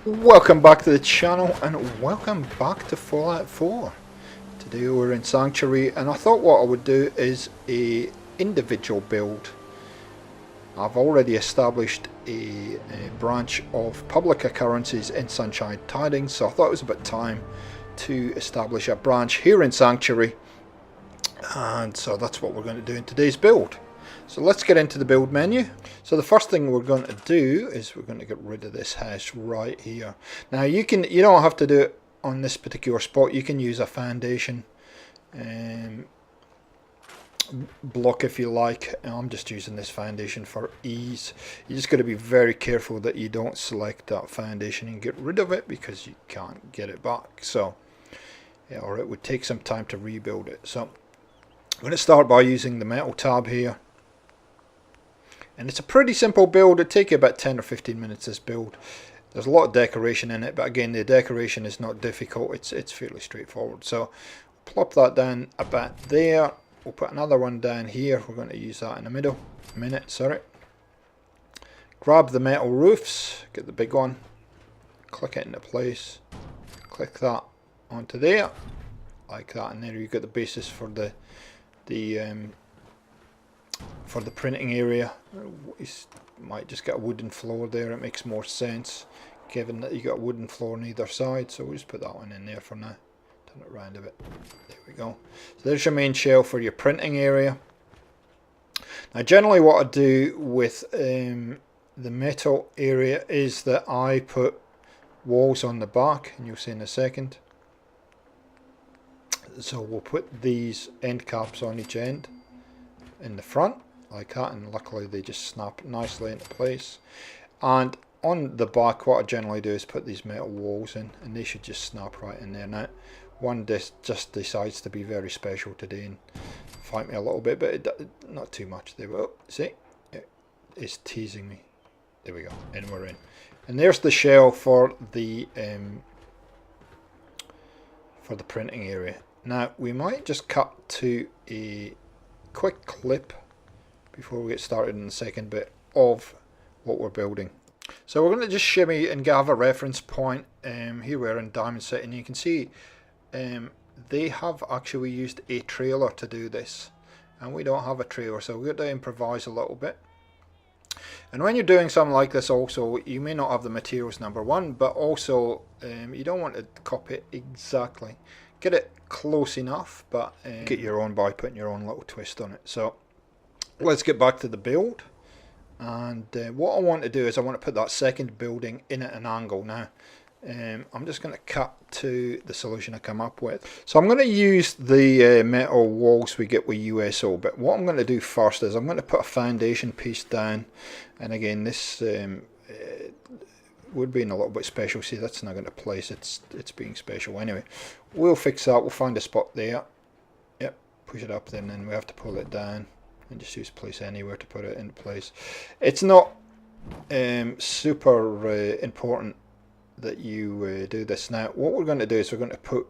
Welcome back to the channel and welcome back to Fallout 4. Today we're in Sanctuary and I thought what I would do is a individual build. I've already established a branch of Public Occurrences in Sunshine Tidings, so I thought it was about time to establish a branch here in Sanctuary, and so that's what we're going to do in today's build. So let's get into the build menu. So the first thing we're going to do is we're going to get rid of this hash right here. Now you don't have to do it on this particular spot. You can use a foundation block if you like. I'm just using this foundation for ease. You just got to be very careful that you don't select that foundation and get rid of it, because you can't get it back. So yeah, or it would take some time to rebuild it. So I'm going to start by using the metal tab here. And it's a pretty simple build. It'll take you about 10 or 15 minutes this build. There's a lot of decoration in it, but again, the decoration is not difficult. It's fairly straightforward. So plop that down about there. We'll put another one down here. We're going to use that in the middle. Grab the metal roofs, get the big one, click it into place, click that onto there, like that, and there you get the basis for the printing area. You might just get a wooden floor there. It makes more sense given that you got a wooden floor on either side. So we'll just put that one in there for now. Turn it around a bit. There we go. So there's your main shell for your printing area. Now generally what I do with the metal area is that I put walls on the back, and you'll see in a second. So we'll put these end caps on each end in the front like that, and luckily they just snap nicely into place. And on the back, what I generally do is put these metal walls in, and they should just snap right in there. Now one just decides to be very special today and fight me a little bit, but not too much. There we go. See, it's teasing me. There we go, and we're in. And there's the shell for the printing area. Now we might just cut to a quick clip before we get started in the second bit of what we're building. So we're going to just shimmy and have a reference point. Here we're in Diamond City, and you can see they have actually used a trailer to do this, and we don't have a trailer, so we've got to improvise a little bit. And when you're doing something like this also, you may not have the materials, number one, but also you don't want to copy it exactly. Get it close enough, but get your own by putting your own little twist on it. So let's get back to the build. And what I want to do is I want to put that second building in at an angle. Now I'm just going to cut to the solution I come up with. So I'm going to use the metal walls we get with USO, but what I'm going to do first is I'm going to put a foundation piece down. And again, this would be in a little bit special. See, that's not going to place. It's being special anyway. We'll fix that. We'll find a spot there. Yep, push it up there, and then we have to pull it down and just use place anywhere to put it in place. It's not super important that you do this. Now what we're going to do is we're going to put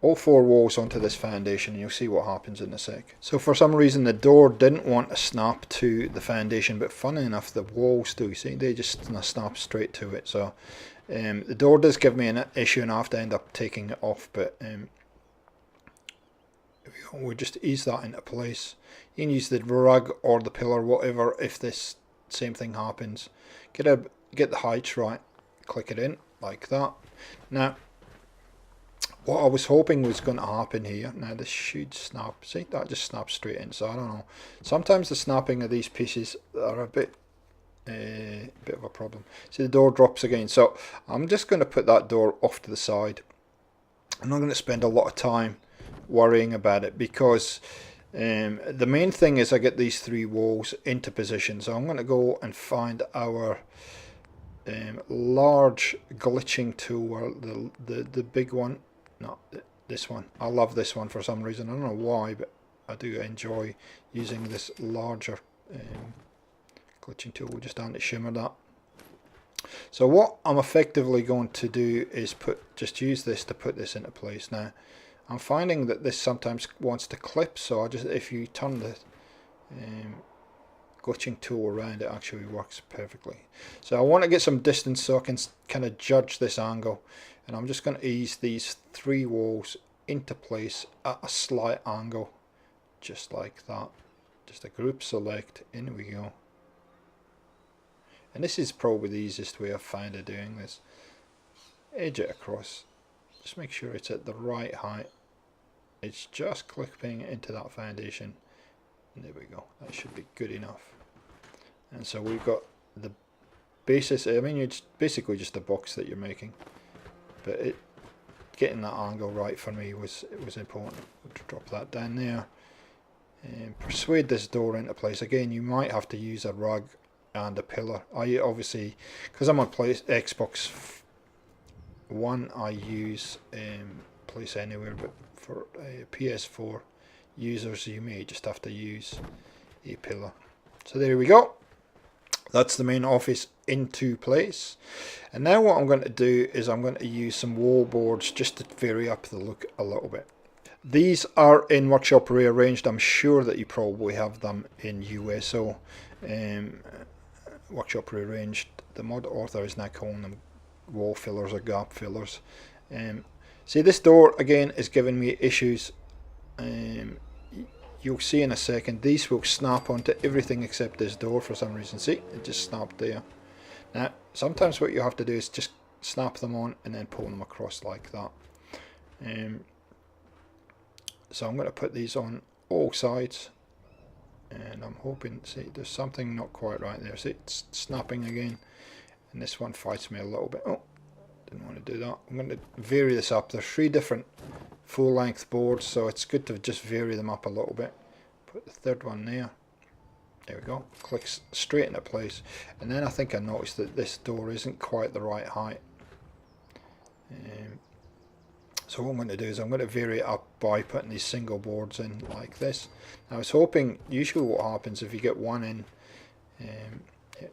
all four walls onto this foundation, and you'll see what happens in a sec. So for some reason the door didn't want to snap to the foundation, but funny enough the walls do. See, they just snap straight to it. So the door does give me an issue, and I have to end up taking it off, but we'll just ease that into place. You can use the rug or the pillar, whatever, if this same thing happens. Get the heights right, click it in like that. Now what I was hoping was going to happen here, now this should snap. See, that just snaps straight in. So I don't know, sometimes the snapping of these pieces are a bit of a problem. See, the door drops again, so I'm just going to put that door off to the side. I'm not going to spend a lot of time worrying about it, because the main thing is I get these three walls into position. So I'm going to go and find our large glitching tool, or the big one. Not this one. I love this one for some reason. I don't know why, but I do enjoy using this larger glitching tool. We'll just down to shimmer that. So what I'm effectively going to do is just use this to put this into place. Now I'm finding that this sometimes wants to clip, so if you turn the glitching tool around, it actually works perfectly. So I want to get some distance so I can kind of judge this angle, and I'm just going to ease these 3 walls into place at a slight angle, just like that. Just a group select, in we go. And this is probably the easiest way I've found of doing this. Edge it across, just make sure it's at the right height. It's just clipping into that foundation. And there we go, that should be good enough. And so we've got the basis. I mean, it's basically just a box that you're making, but getting that angle right for me was important. We'll drop that down there and persuade this door into place. Again, you might have to use a rug and a pillar. I obviously, because I'm on Xbox One, I use Place Anywhere, but for PS4 users you may just have to use a pillar. So there we go, that's the main office into place. And now what I'm going to do is I'm going to use some wall boards just to vary up the look a little bit. These are in Workshop Rearranged. I'm sure that you probably have them in USO. Workshop Rearranged, the mod author is now calling them wall fillers or gap fillers. See, this door again is giving me issues. You'll see in a second, these will snap onto everything except this door for some reason. See, it just snapped there. Now sometimes what you have to do is just snap them on and then pull them across like that. So I'm going to put these on all sides, and I'm hoping, see, there's something not quite right there. See, it's snapping again, and this one fights me a little bit. Oh, didn't want to do that. I'm going to vary this up. There's 3 different full length boards, so it's good to just vary them up a little bit. Put the 3rd one there. There we go. Clicks straight into place. And then I think I noticed that this door isn't quite the right height. So what I'm going to do is I'm going to vary it up by putting these single boards in like this. Now I was hoping, usually what happens if you get one in,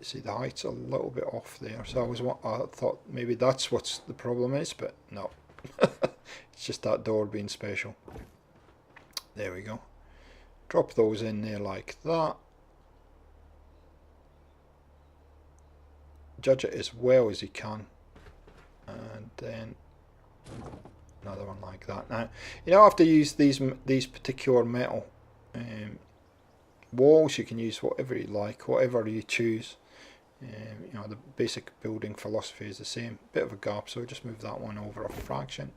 see the height's a little bit off there, so I thought maybe that's what the problem is, but no. It's just that door being special. There we go. Drop those in there like that. Judge it as well as you can, and then another one like that. Now you don't have to use these particular metal walls. You can use whatever you like, whatever you choose. You know, the basic building philosophy is the same. Bit of a gap, so just move that one over a fraction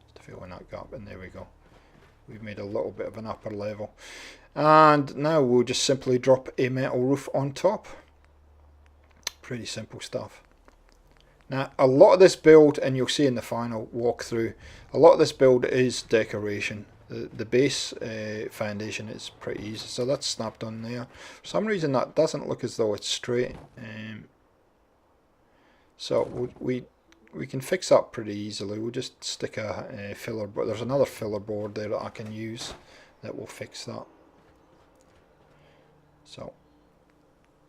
just to fill in that gap, and there we go. We've made a little bit of an upper level, and now we'll just simply drop a metal roof on top. Pretty simple stuff. Now a lot of this build, and you'll see in the final walkthrough, a lot of this build is decoration. The base foundation is pretty easy, so that's snapped on there. For some reason that doesn't look as though it's straight, so we can fix that pretty easily. We'll just stick a filler, but there's another filler board there that I can use that will fix that. So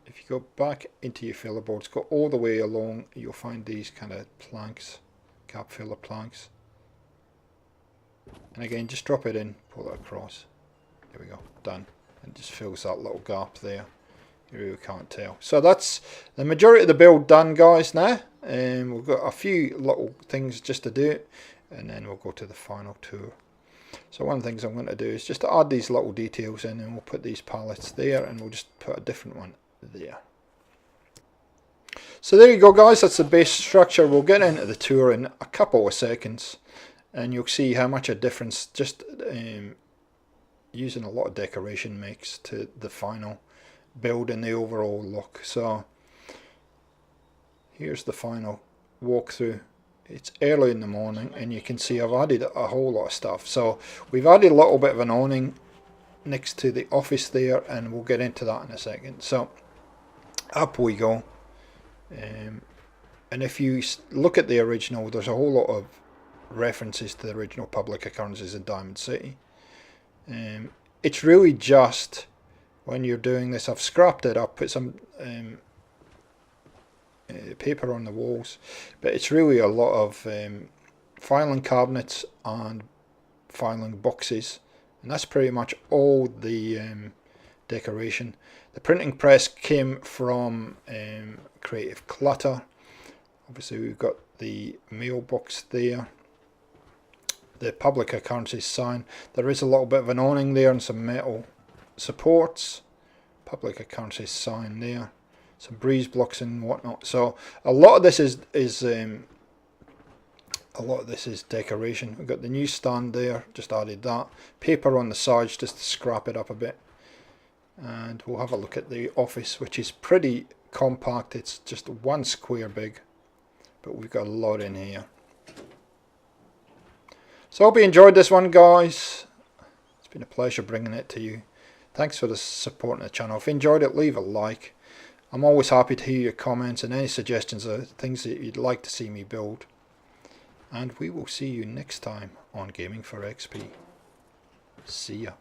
if you go back into your filler boards, go all the way along, you'll find these kind of planks, gap filler planks. And again, just drop it in, pull it across. There we go, done. And just fills that little gap there. You really can't tell. So that's the majority of the build done, guys, now. We've got a few little things just to do, and then we'll go to the final tour. So one of the things I'm going to do is just to add these little details in, and we'll put these pallets there, and we'll just put a different one there. So there you go, guys, that's the base structure. We'll get into the tour in a couple of seconds, and you'll see how much a difference just using a lot of decoration makes to the final build and the overall look. So here's the final walkthrough. It's early in the morning, and you can see I've added a whole lot of stuff. So we've added a little bit of an awning next to the office there, and we'll get into that in a second. So up we go, and if you look at the original, there's a whole lot of references to the original Public Occurrences in Diamond City. It's really just when you're doing this, I've scrapped it up, put some paper on the walls, but it's really a lot of filing cabinets and filing boxes, and that's pretty much all the decoration. The printing press came from Creative Clutter. Obviously we've got the mailbox there. The Publik Occurrences sign. There is a little bit of an awning there and some metal supports. Publik Occurrences sign there. Some breeze blocks and whatnot. So a lot of this is decoration. We've got the new stand there, just added that. Paper on the sides just to scrap it up a bit. And we'll have a look at the office, which is pretty compact. It's just 1 square big, but we've got a lot in here. So I hope you enjoyed this one, guys. It's been a pleasure bringing it to you. Thanks for the support on the channel. If you enjoyed it, leave a like. I'm always happy to hear your comments and any suggestions of things that you'd like to see me build. And we will see you next time on Gaming for XP. See ya.